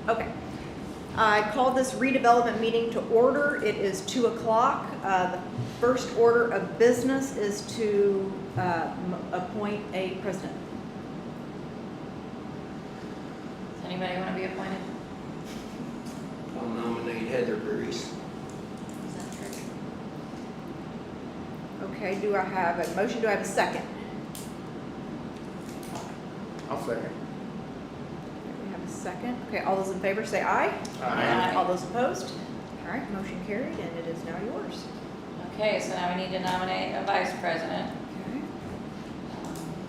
Okay. I called this redevelopment meeting to order. It is 2 o'clock. The first order of business is to appoint a president. Does anybody want to be appointed? I'll nominate Heather Bruce. Is that true? Okay, do I have a motion? Do I have a second? I'll second. Okay, we have a second. Okay, all those in favor say aye. Aye. All those opposed? All right, motion carried, and it is now yours. Okay, so now we need to nominate a vice president. Okay.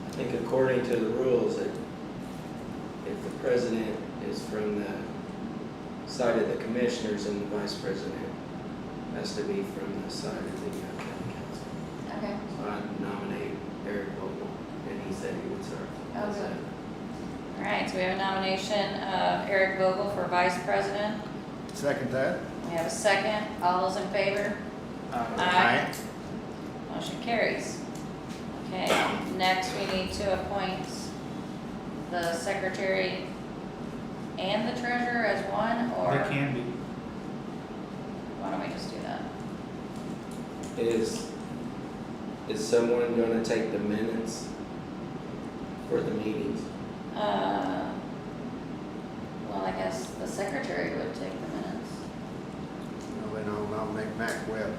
I think according to the rules, that if the president is from the side of the commissioners and the vice president has to be from the side of the county council. Okay. So I nominate Eric Vogel, and he said he would serve. Oh, good. All right, so we have a nomination of Eric Vogel for vice president. Second that. We have a second. All those in favor? Aye. Motion carries. Okay, next we need to appoint the secretary and the treasurer as one, or They can be. why don't we just do that? Is someone gonna take the minutes for the meetings? Well, I guess the secretary would take the minutes. No, then I'll nominate Mac Webb.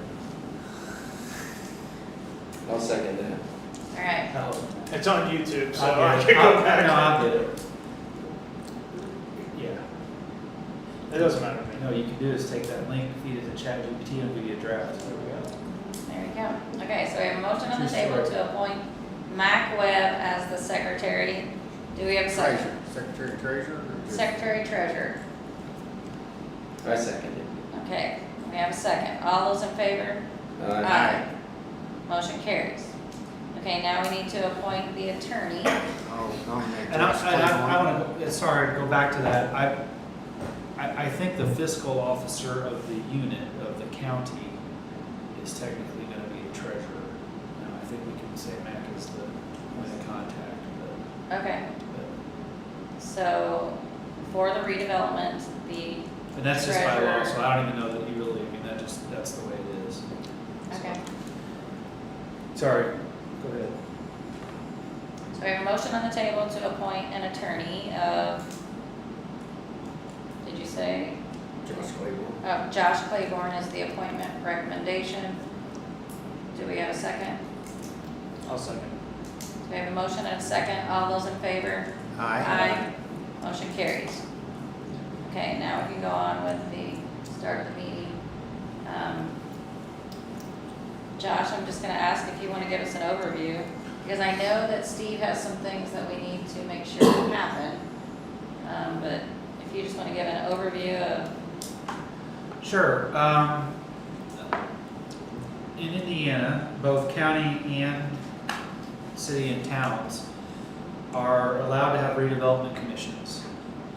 I'll second that. All right, It's on YouTube, so I'll I get can it. go back. No, I'll get it. Yeah. It doesn't matter to me. No, you can do is take that link, feed it to ChatGPT, and it'll give you a draft. There we go. there you go. Okay, so we have a motion on the True table story. to appoint Mac Webb as the secretary. Do we have a second? Treasurer. Secretary Treasurer? or just- Secretary treasurer. I second it. Okay, we have a second. All those in favor? Motion carries. Okay, now we need to appoint the attorney. I'll nominate And Josh I Claiborne. want to, sorry, to go back to that. I think the fiscal officer of the unit of the county is technically going to be the treasurer. Now, I think we can say Mac is the point of contact, Okay, but so for the redevelopment, the, and that's just by law, Treasurer. so I don't even know that you really, I mean, that's the way it is. okay. Sorry, go ahead. So we have a motion on the table to appoint an attorney of, did you say? Josh Claiborne. Josh Claiborne is the appointment recommendation. Do we have a second? I'll second. We have a motion and a second. All those in favor? Aye. Motion carries. Okay, now we can go on with the start of the meeting. Josh, I'm just gonna ask if you wanna give us an overview, because I know that Steve has some things that we need to make sure happen. But if you just wanna give an overview of, Sure. In Indiana, both county and city and towns are allowed to have redevelopment commissions.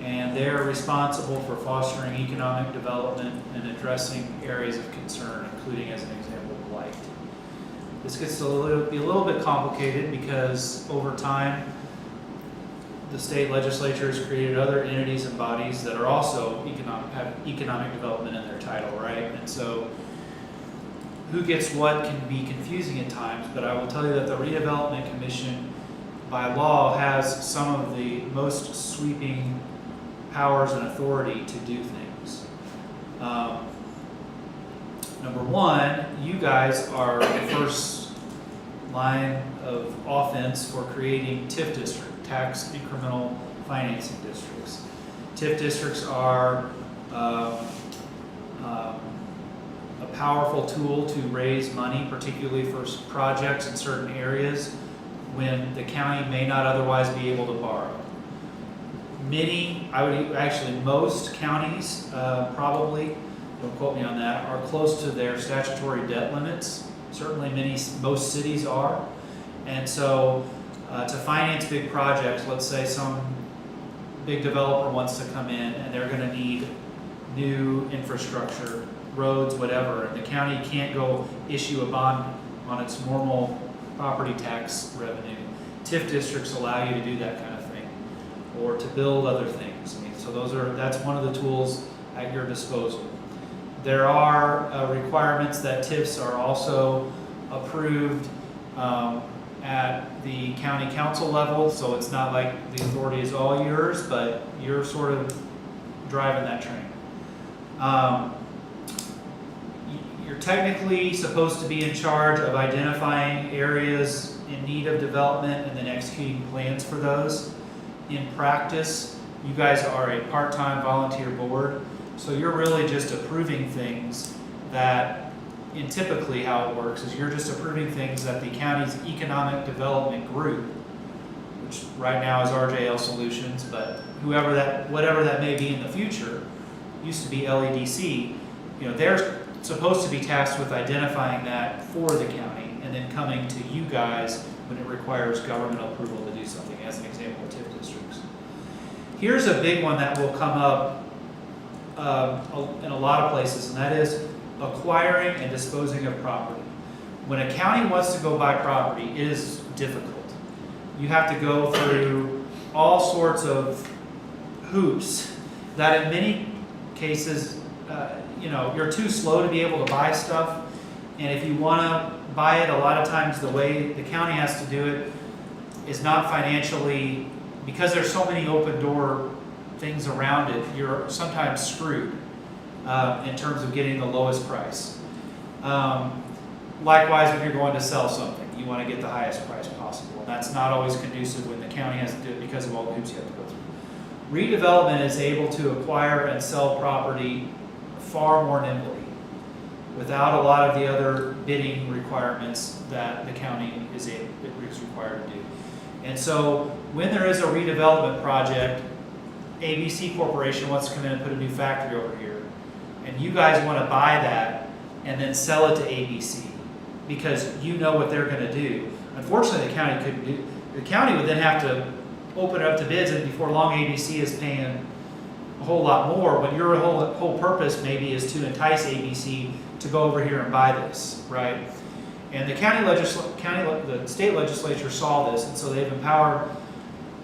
And they're responsible for fostering economic development and addressing areas of concern, including, as an example, blight. This gets be a little bit complicated because over time, the state legislature has created other entities and bodies that are also have economic development in their title, right? And so who gets what can be confusing at times, but I will tell you that the Redevelopment Commission by law has some of the most sweeping powers and authority to do things. Number one, you guys are the first line of offense for creating TIF district, tax incremental financing districts. TIF districts are a powerful tool to raise money, particularly for projects in certain areas when the county may not otherwise be able to borrow. Most counties, probably, don't quote me on that, are close to their statutory debt limits. Certainly most cities are. And so to finance big projects, let's say some big developer wants to come in and they're gonna need new infrastructure, roads, whatever, and the county can't go issue a bond on its normal property tax revenue. TIF districts allow you to do that kind of thing, or to build other things. I mean, So that's one of the tools at your disposal. There are requirements that TIFs are also approved at the county council level, so it's not like the authority is all yours, but you're sort of driving that train. You're technically supposed to be in charge of identifying areas in need of development and then executing plans for those. In practice, you guys are a part-time volunteer board, so you're really just approving things that, and typically how it works is you're just approving things that the county's economic development group, which right now is RJL Solutions, but whatever that may be in the future, used to be LEDC, they're supposed to be tasked with identifying that for the county and then coming to you guys when it requires governmental approval to do something, as an example of TIF districts. Here's a big one that will come up in a lot of places, and that is acquiring and disposing of property. When a county wants to go buy property, it is difficult. You have to go through all sorts of hoops that in many cases, you're too slow to be able to buy stuff. And if you want to buy it, a lot of times the way the county has to do it is not financially, because there's so many open door things around it, you're sometimes screwed in terms of getting the lowest price. Likewise, when you're going to sell something, you want to get the highest price possible. And that's not always conducive when the county has to do it because of all the hoops you have to go through. Redevelopment is able to acquire and sell property far more nimbly without a lot of the other bidding requirements that the county is required to do. And so when there is a redevelopment project, ABC Corporation wants to come in and put a new factory over here, and you guys want to buy that and then sell it to ABC because you know what they're going to do. Unfortunately, the county couldn't do. The county would then have to open it up to bids, and before long, ABC is paying a whole lot more. When your whole purpose maybe is to entice ABC to go over here and buy this, right? And the the state legislature saw this, and so they've empowered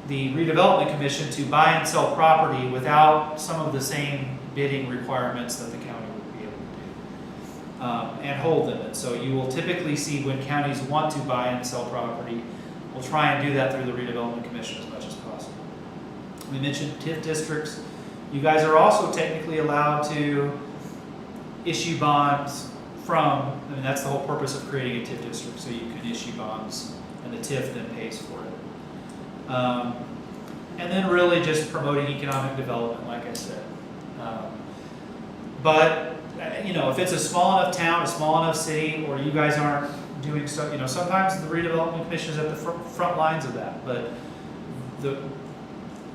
the Redevelopment Commission to buy and sell property without some of the same bidding requirements that the county would be able to do, and hold them. And so you will typically see when counties want to buy and sell property, we'll try and do that through the Redevelopment Commission as much as possible. We mentioned TIF districts. You guys are also technically allowed to issue bonds that's the whole purpose of creating a TIF district, so you can issue bonds and the TIF then pays for it. And then really just promoting economic development, like I said. But if it's a small enough town, a small enough city, or you guys aren't doing stuff, sometimes the Redevelopment Commission is at the front lines of that. But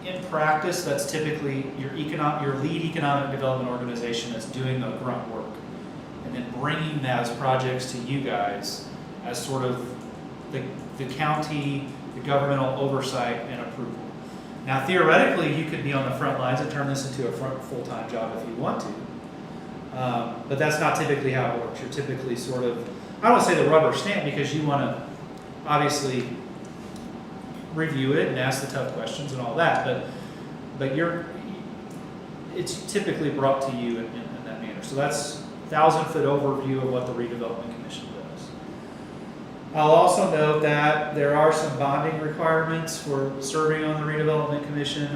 in practice, that's typically your lead economic development organization that's doing the grunt work, and then bringing those projects to you guys as sort of the county, the governmental oversight and approval. Now, theoretically, you could be on the front lines and turn this into a full-time job if you want to. But that's not typically how it works. You're typically sort of, I don't want to say the rubber stamp, because you want to obviously review it and ask the tough questions and all that, but it's typically brought to you in that manner. So that's 1,000-foot overview of what the Redevelopment Commission does. I'll also note that there are some bonding requirements for serving on the Redevelopment Commission.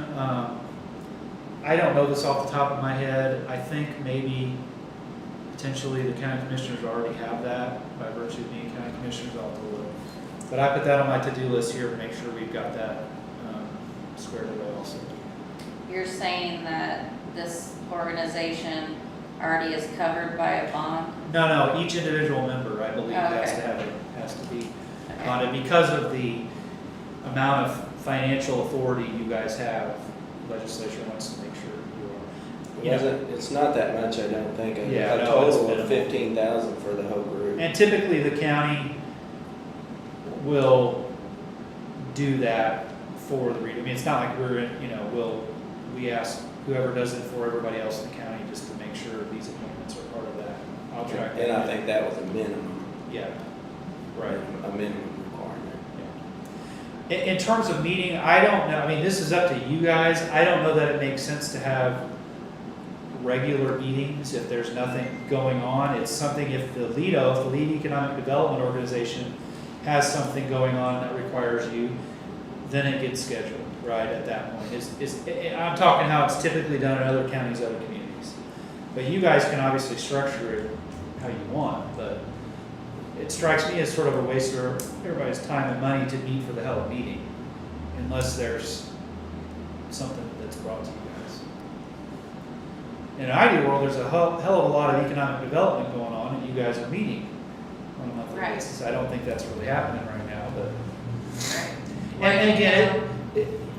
I don't know this off the top of my head. I think maybe potentially the county commissioners already have that by virtue of being county commissioners. I'll have to look. But I put that on my to-do list here to make sure we've got that squared away also. You're saying that this organization already is covered by a bond? No, each individual member, I believe, has to be on it because of the amount of financial authority you guys have. The legislature wants to make sure you are. It's not that much, I don't think. A It's total minimal. of 15,000 for the whole group. And typically the county will do that for the it's not like we ask whoever does it for everybody else in the county just to make sure these appointments are part of that. I'll track that. And I think that was a minimum. Yeah, right. A minimum requirement. In terms of meeting, I don't know, I mean, this is up to you guys. I don't know that it makes sense to have regular meetings if there's nothing going on. It's something if the LEDO, if the Lead Economic Development Organization has something going on that requires you, then it gets scheduled, right, at that point. I'm talking how it's typically done in other counties, other communities. But you guys can obviously structure it how you want, but it strikes me as sort of a waste of everybody's time and money to meet for the hell of a meeting, unless there's something that's brought to you guys. In an ideal world, there's a hell of a lot of economic development going on, and you guys are meeting on a monthly Right. basis. I don't think that's really happening right now, but. Right. And again,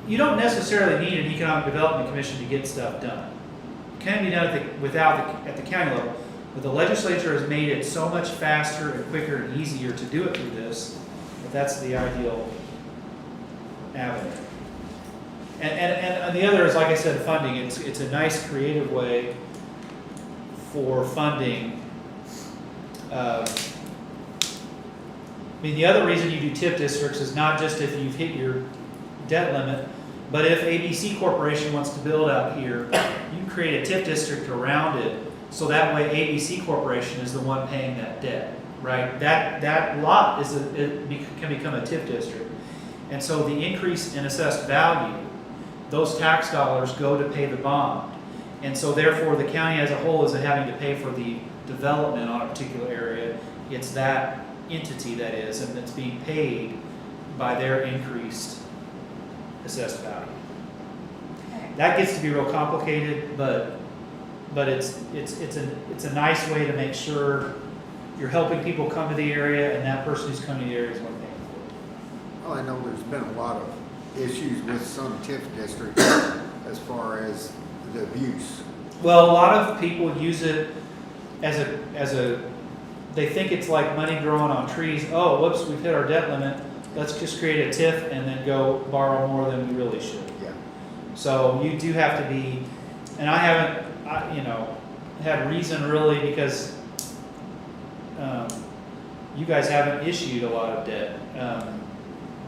you don't necessarily need an economic development commission to get stuff done. It can be done at the county level, but the legislature has made it so much faster and quicker and easier to do it through this, that's the ideal avenue. And the other is, like I said, funding. It's a nice creative way for funding. I mean, the other reason you do TIF districts is not just if you've hit your debt limit, but if ABC Corporation wants to build out here, you create a TIF district around it, so that way ABC Corporation is the one paying that debt, right? That lot can become a TIF district. And so the increase in assessed value, those tax dollars go to pay the bond. And so therefore the county as a whole isn't having to pay for the development on a particular area. It's that entity that is, and it's being paid by their increased assessed value. Okay. That gets to be real complicated, but it's a nice way to make sure you're helping people come to the area, and that person who's coming to the area is one thing. Well, I know there's been a lot of issues with some TIF districts as far as the abuse. Well, a lot of people use it as a they think it's like money growing on trees. Oh, whoops, we've hit our debt limit. Let's just create a TIF and then go borrow more than we really should. Yeah. So you do have to be, and I haven't, had reason really because you guys haven't issued a lot of debt. A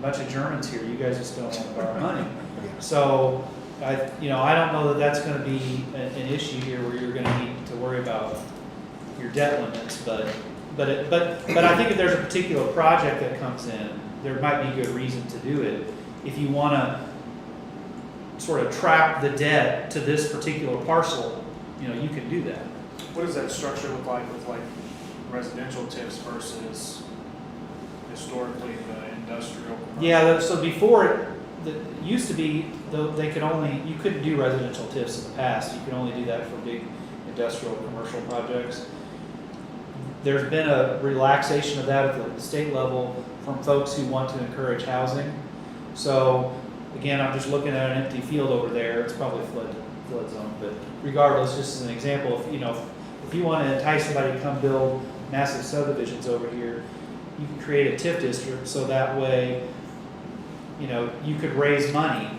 bunch of Germans here, you guys just don't want to borrow money. Yeah. So I don't know that that's going to be an issue here where you're going to need to worry about your debt limits, but I think if there's a particular project that comes in, there might be good reason to do it. If you want to sort of trap the debt to this particular parcel, you can do that. What does that structure look like with like residential TIFs versus historically the industrial? Yeah, so before it used to be, you couldn't do residential TIFs in the past. You could only do that for big industrial commercial projects. There's been a relaxation of that at the state level from folks who want to encourage housing. So again, I'm just looking at an empty field over there. It's probably flood zone, but regardless, just as an example, if you want to entice somebody to come build massive subdivisions over here, you can create a TIF district so that way, you could raise money.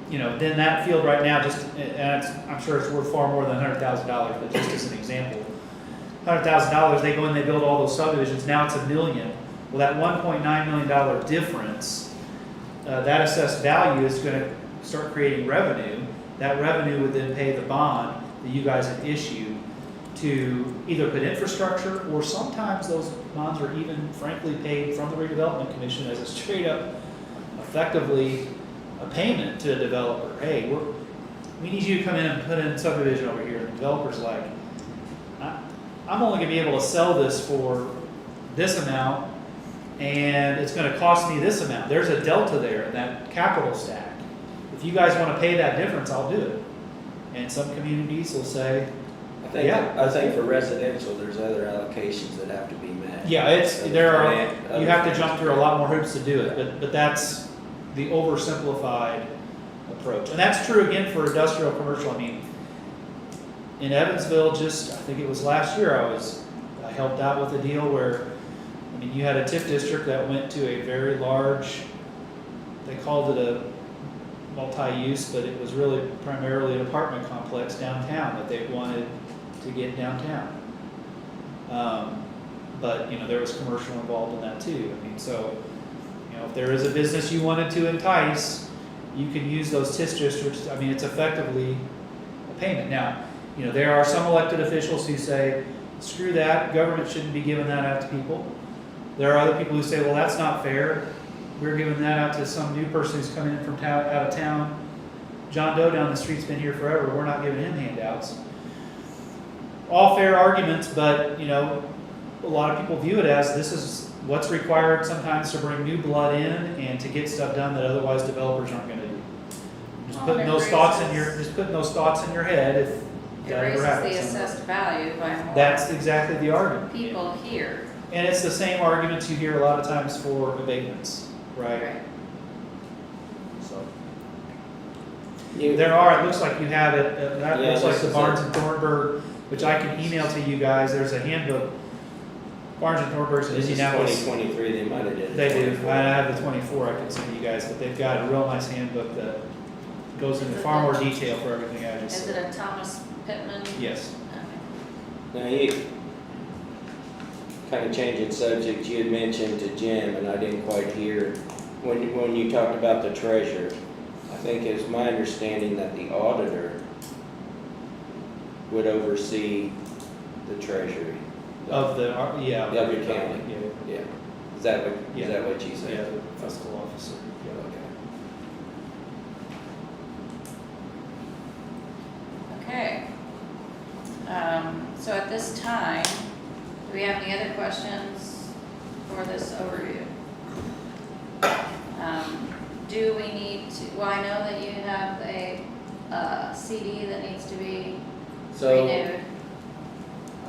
Then that field right now, I'm sure it's worth far more than $100,000, but just as an example, $100,000, they go in, they build all those subdivisions, now it's $1 million. Well, that $1.9 million difference, that assessed value is going to start creating revenue. That revenue would then pay the bond that you guys have issued to either put infrastructure, or sometimes those bonds are even frankly paid from the Redevelopment Commission as a straight up, effectively, a payment to a developer. Hey, we need you to come in and put in subdivision over here. And the developer's like, I'm only going to be able to sell this for this amount, and it's going to cost me this amount. There's a delta there in that capital stack. If you guys want to pay that difference, I'll do it. And some communities will say, I think for residential, there's other allocations that have to be met. yeah, you have to jump through a lot more hoops to do it, but that's the oversimplified approach. And that's true again for industrial commercial. I mean, in Evansville, I think it was last year, I helped out with a deal where, you had a TIF district that went to a very large, they called it a multi-use, but it was really primarily an apartment complex downtown that they wanted to get downtown. But there was commercial involved in that too. So You know, if there is a business you wanted to entice, you can use those TIF districts. I mean, it's effectively a payment. Now, you know, there are some elected officials who say, screw that, government shouldn't be giving that out to people. There are other people who say, well, that's not fair. We're giving that out to some new person who's coming in from out of town. John Doe down the street's been here forever. We're not giving him handouts. All fair arguments, but, you know, a lot of people view it as this is what's required sometimes to bring new blood in and to get stuff done that otherwise developers aren't going to do. Just Well, putting it those thoughts in raises- your, just putting those thoughts in your head if It that raises ever happens. the assessed value by more That's exactly the argument. people here. And it's the same arguments you hear a lot of times for abatements, right? So there are, it looks like you have it, that Yeah, looks like this the is Barnes and Thornburg, which I can email to you guys. There's a handbook. Barnes and Thornburg's in This is Indianapolis. 2023, they might have did it. They do. 24. I have the 24 I can send you guys, but they've got a real nice handbook that goes into far more detail for everything I just Is it said. a Thomas Pittman? Yes. Okay. Now, you, kind of changing subject, you had mentioned to Jim, and I didn't quite hear, when you talked about the treasurer, I think it's my understanding that the auditor would oversee the treasury. Of the, yeah. Of your county. Yeah. Yeah, is that what, Yeah. is that what you Yeah, said? the fiscal officer. Yeah. Okay. Okay. So at this time, do we have any other questions for this overview? Do we need to, well, I know that you have a CD that needs to be So, renewed.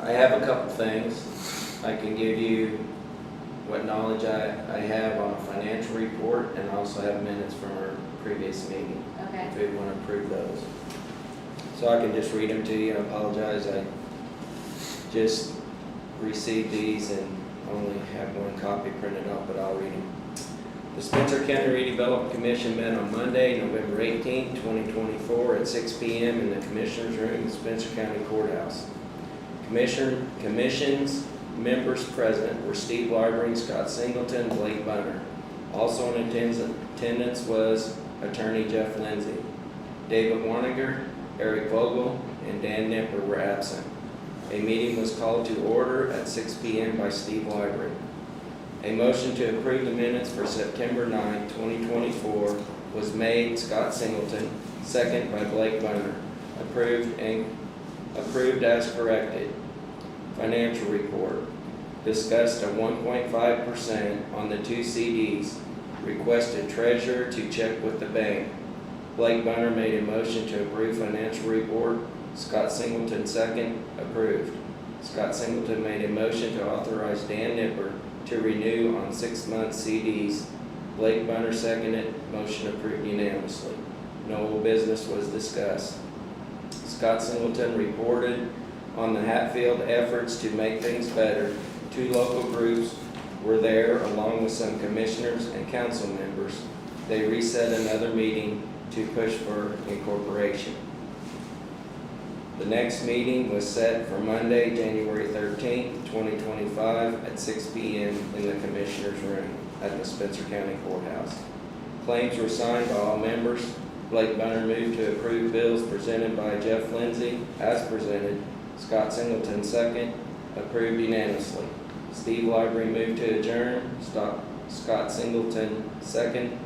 I have a couple things. I can give you what knowledge I have on a financial report, and I also have minutes from our previous meeting, Okay, if we want to approve those. So I can just read them to you. I apologize, I just received these and only have one copy printed off, but I'll read them. The Spencer County Redevelopment Commission met on Monday, November 18, 2024 at 6 p.m. in the Commissioners' Room at Spencer County Courthouse. Commission's members present were Steve Library, Scott Singleton, Blake Bunner. Also in attendance was Attorney Jeff Lindsay. David Warniger, Eric Vogel, and Dan Nipper were absent. A meeting was called to order at 6 p.m. by Steve Library. A motion to approve the minutes for September 9, 2024 was made, Scott Singleton, second by Blake Bunner. Approved as corrected. Financial report. Discussed a 1.5% on the 2 CDs. Requested treasurer to check with the bank. Blake Bunner made a motion to approve financial report. Scott Singleton second, approved. Scott Singleton made a motion to authorize Dan Nipper to renew on 6-month CDs. Blake Bunner seconded, motion approved unanimously. No old business was discussed. Scott Singleton reported on the Hatfield efforts to make things better. 2 local groups were there along with some commissioners and council members. They reset another meeting to push for incorporation. The next meeting was set for Monday, January 13th, 2025 at 6 p.m. in the Commissioners' Room at the Spencer County Courthouse. Claims were signed by all members. Blake Bunner moved to approve bills presented by Jeff Lindsay as presented. Scott Singleton second, approved unanimously. Steve Library moved to adjourn. Scott Singleton second,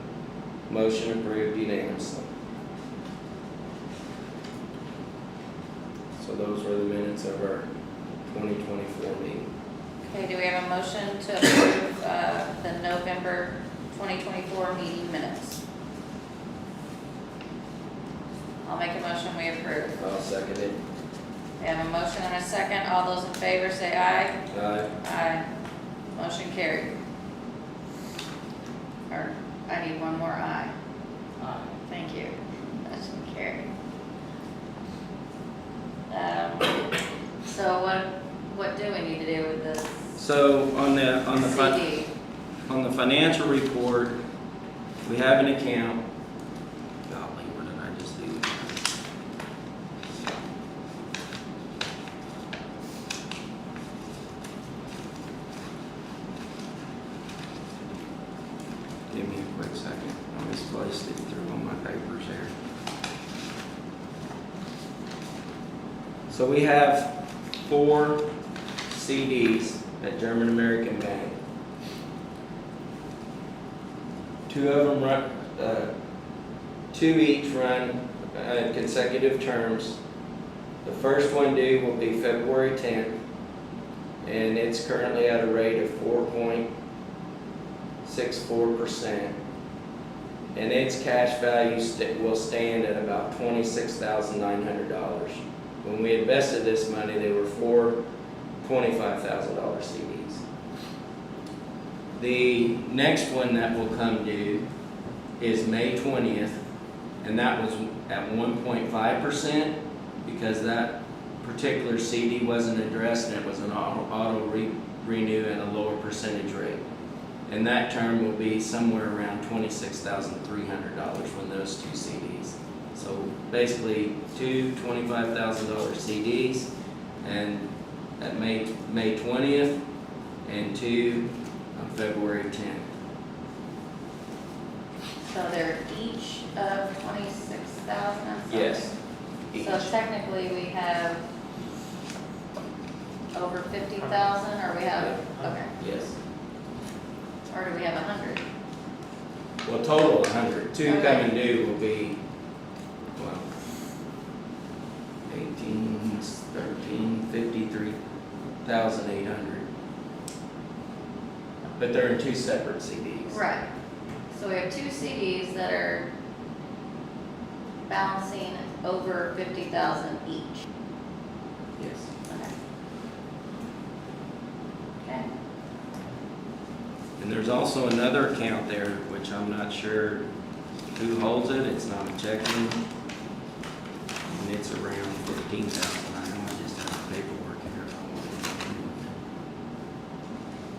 motion approved unanimously. So those were the minutes of our 2024 meeting. okay, do we have a motion to approve, the November 2024 meeting minutes? I'll make a motion, we approve. I'll second it. We have a motion and a second, all those in favor say aye. Aye. Aye. Motion carried. Or, I need one more aye. Aye. Thank you. Motion carried. So what do we need to do with this So on the CD? on the financial report, we have an account. Golly, what did I just do? So we have 4 CDs at German American Bank. 2 of them run, 2 each run consecutive terms. The first one due will be February 10th, and it's currently at a rate of 4.64%. And its cash value will stand at about $26,900. When we invested this money, they were 4 $25,000 CDs. The next one that will come due is May 20th, and that was at 1.5% because that particular CD wasn't addressed and it was an auto renew at a lower percentage rate. And that term will be somewhere around $26,300 when those 2 CDs. So basically 2 $25,000 CDs and at May 20th and 2 on February 10th. So they're each of 26,000? Yes. Each. So technically we have over 50,000, or we have, okay, Yes. or do we have 100? Well, total 100. 2 Okay. coming due will be, well, 18, 13, 53,800. But they're in 2 separate CDs. Right. So we have 2 CDs that are balancing over 50,000 each. Yes. Okay. Okay. And there's also another account there, which I'm not sure who holds it. It's not a checking. And it's around 15,000. I know I just have the paperwork here.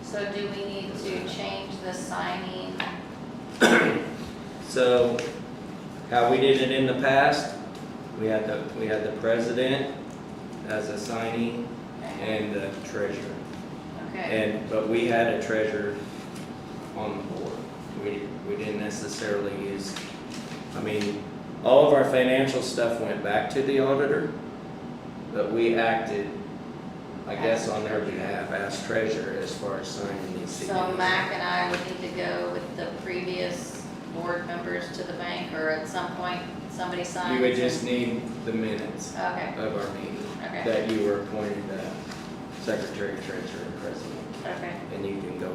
So do we need to change the signing? So, how we did it in the past, we had the president as a signee and the treasurer. Okay. But we had a treasurer on the board. We didn't necessarily use, I mean, all of our financial stuff went back to the auditor, but we acted, I guess, on their behalf as treasurer as far as signing these CDs. So Mac and I would need to go with the previous board members to the bank, or at some point, somebody signs? You would just need the minutes Okay, of our meeting, okay, that you were appointed secretary, treasurer, and president. okay. And you can go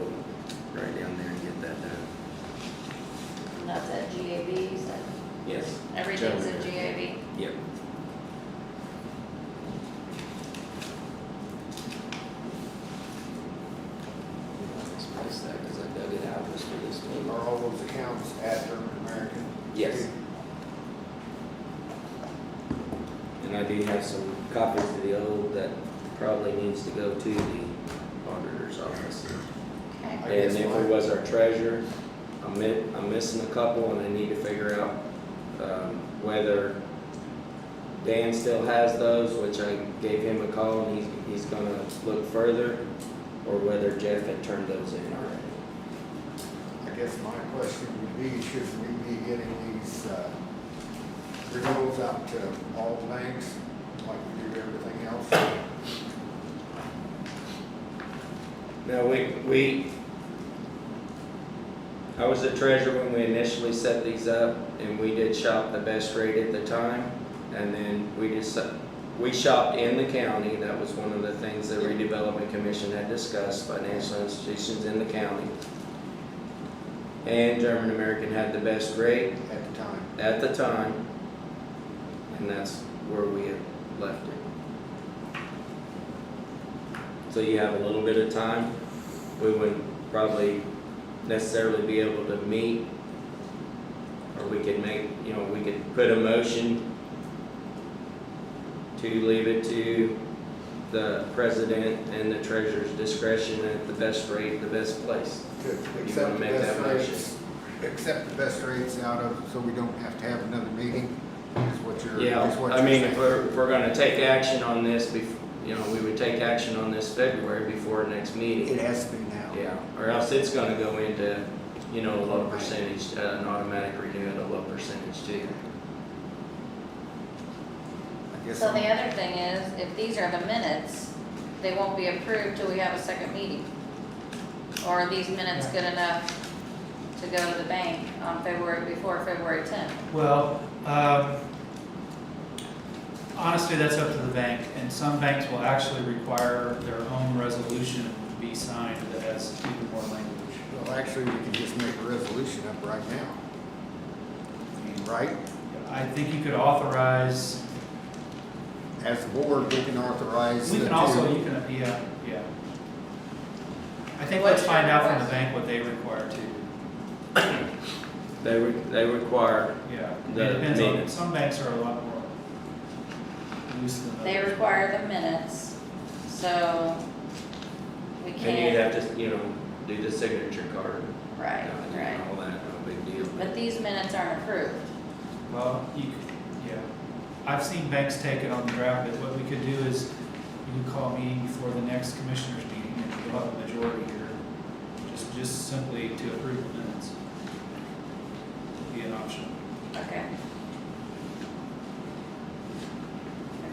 right down there and get that done. And that's at GAB, you said? Yes. Everything's at Gentlemen. GAB? Yep. Misplaced that because I dug it out just for this meeting. Are all those accounts at German American? Yes. And I do have some copies of the old that probably needs to go to the auditor's office. Okay, I guess And if mine- it was our treasurer, I'm missing a couple and I need to figure out whether Dan still has those, which I gave him a call and he's gonna look further, or whether Jeff had turned those in already. I guess my question would be, should we be getting these renewals out to all banks like we do everything else? Now, I was the treasurer when we initially set these up, and we did shop the best rate at the time, and then we shopped in the county. That was one of the things the Redevelopment Commission had discussed, financial institutions in the county. And German American had the best rate At the time. at the time, and that's where we had left it. So you have a little bit of time. We wouldn't probably necessarily be able to meet, or we could we could put a motion to leave it to the president and the treasurer's discretion at the best rate, the best place. To You accept wanna the make best that motion? rates, accept the best rates out of, so we don't have to have another meeting, is what you're, Yeah, is what I you're mean, saying. if we're gonna take action on this, we would take action on this February before our next meeting. It has to be now. Yeah, or else it's gonna go into, a low percentage, an automatic renew at a low percentage too. I guess So the I'm- other thing is, if these are the minutes, they won't be approved till we have a second meeting. Or are these minutes good enough to go to the bank on before February 10th? Well, honestly, that's up to the bank, and some banks will actually require their own resolution to be signed that has even more language. Well, actually, we can just make a resolution up right now. I mean, right? I think you could authorize, As the board, we can authorize. we the can also, two. you can, yeah. I think What's let's find your out from the request? bank what they require too. They require, Yeah, The it depends on, minutes. some banks are a lot more loose than others. They require the minutes, so we and you'd can't, have to, do the signature card. right, and right. All that, no big deal. But these minutes aren't approved. Well, yeah, I've seen banks take it on the draft, but what we could do is, you could call a meeting before the next commissioners meeting, and you'll have a majority here, just simply to approve the minutes. Would be an option. Okay.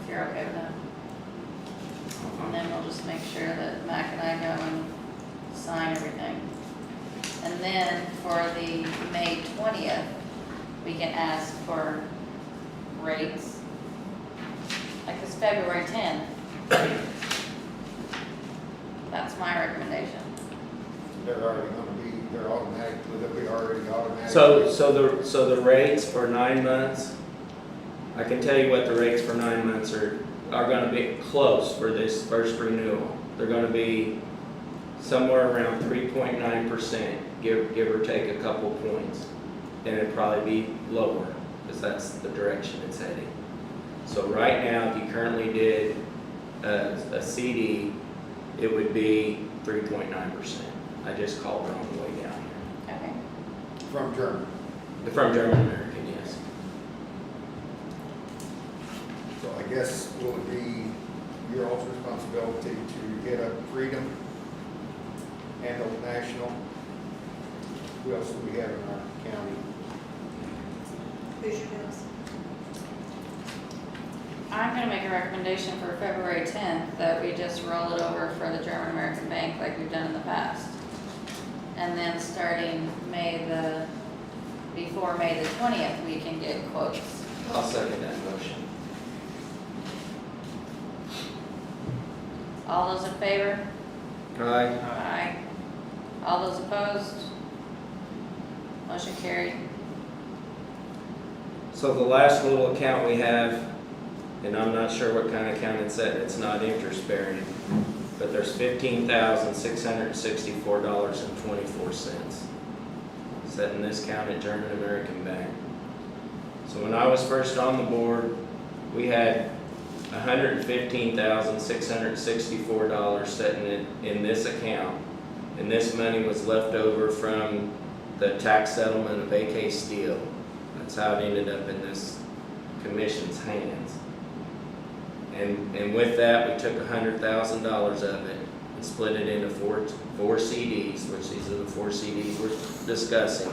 If you're okay with that. And then we'll just make sure that Mac and I go and sign everything. And then for the May 20th, we can ask for rates. Like it's February 10th. That's my recommendation. They're already gonna be, they're automatically, they'll be already automatic. So the rates for 9 months, I can tell you what the rates for 9 months are gonna be close for this first renewal. They're gonna be somewhere around 3.9%, give or take a couple points. And it'd probably be lower, because that's the direction it's heading. So right now, if you currently did a CD, it would be 3.9%. I just called it on the way down Okay. From Germany. here. From German American, yes. So I guess will it be your all's responsibility to get up Freedom and Old National? Who else do we have in our county? Who's your guess? I'm gonna make a recommendation for February 10th that we just roll it over for the German American Bank like we've done in the past. And then starting before May the 20th, we can get quotes. I'll second that motion. All those in favor? Aye. Aye. All those opposed? Motion carried. So the last little account we have, and I'm not sure what kind of account it's at, it's not interest bearing, but there's $15,664.24 set in this account at German American Bank. So when I was first on the board, we had $115,664 sitting in this account, and this money was left over from the tax settlement of AK Steel. That's how it ended up in this commission's hands. And with that, we took $100,000 of it and split it into four CDs, which these are the 4 CDs we're discussing.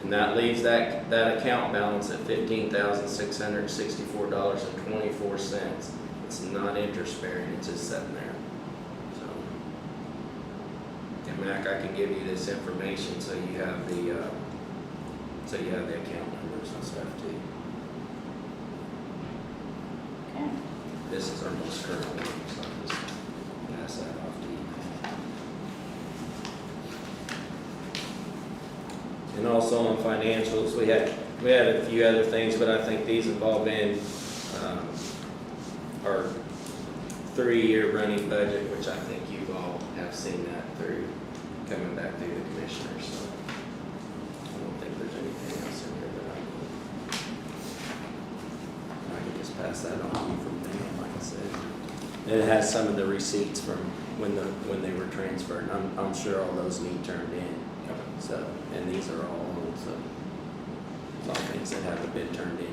And that leaves that account balance at $15,664.24. It's not interest bearing, it's just sitting there. So, and Mac, I can give you this information so you have the account numbers and stuff too. Okay. This is our most current one, so I'll just pass that off to you. And also on financials, we had a few other things, but I think these have all been our 3-year running budget, which I think you all have seen that through, coming back through the commissioners, so I don't think there's anything else in here that I can just pass that on to you from them, like I said. And it has some of the receipts from when they were transferred, and I'm sure all those need turned in. So, and these are all old, so it's all things that haven't been turned in yet.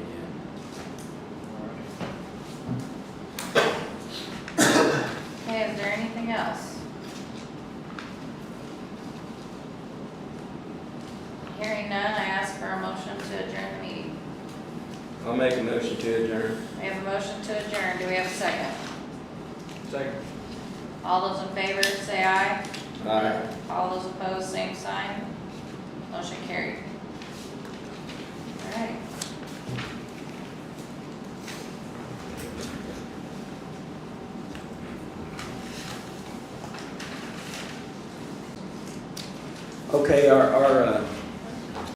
Okay, is there anything else? Hearing none, I ask for a motion to adjourn the meeting. I'll make a motion to adjourn. We have a motion to adjourn. Do we have a second? Second. All those in favor, say aye. Aye. All those opposed, same sign. Motion carried. All right. Okay, our